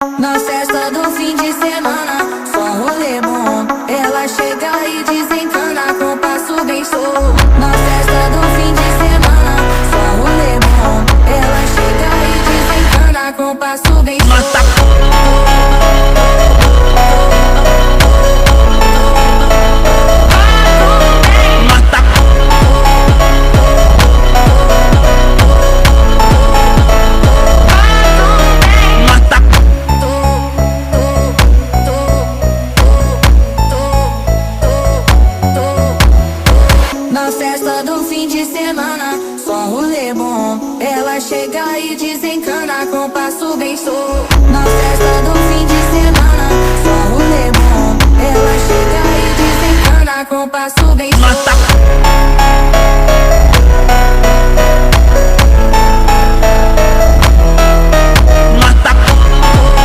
Na festa do fim de semana, só rolê bom. Ela chega e desencana com passo bem solto. Na festa do fim de semana, só rolê bom. Ela chega e desencana com passo bem solto.